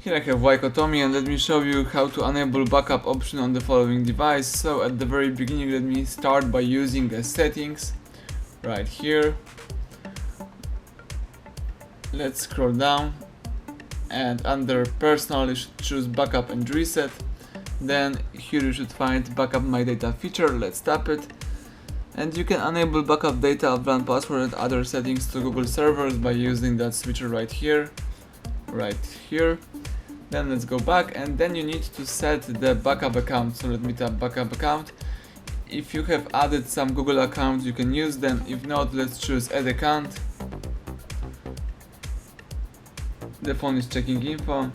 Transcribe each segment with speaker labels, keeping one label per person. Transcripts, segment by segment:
Speaker 1: Here I have WIKO Tommy, and let me show you how to enable backup option on the following device. So at the very beginning, let me start by using the settings right here. Let's scroll down, and under personal you should choose backup and reset. Then here you should find backup my data feature. Let's tap it, and you can enable backup data of run password and other settings to Google servers by using that switcher right here. Then let's go back, and then you need to set the backup account. So let me tap backup account. If you have added some Google accounts, you can use them. If not, let's choose add account. The phone is checking info.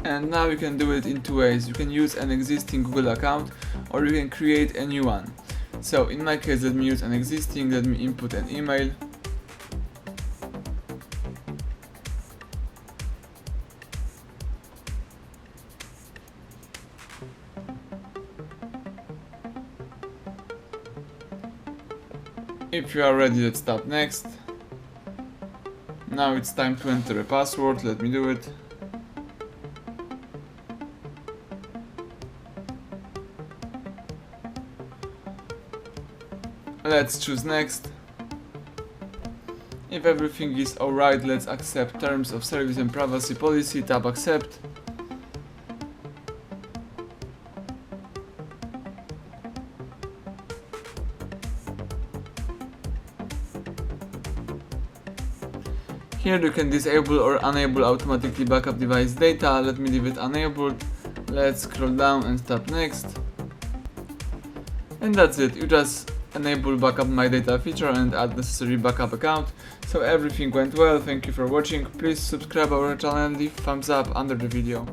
Speaker 1: And now you can do it in two ways. You can use an existing Google account, or you can create a new one. So in my case, let me use an existing. Let me input an email. If you are ready, let's tap next. Now it's time to enter a password. Let me do it. Let's choose next. If everything is alright, let's accept terms of service and privacy policy. Tap accept. Here you can disable or enable automatically backup device data. Let me leave it enabled. Let's scroll down and tap next. And that's it. You just enable backup my data feature and add necessary backup account. So everything went well. Thank you for watching. Please subscribe our channel and leave thumbs up under the video.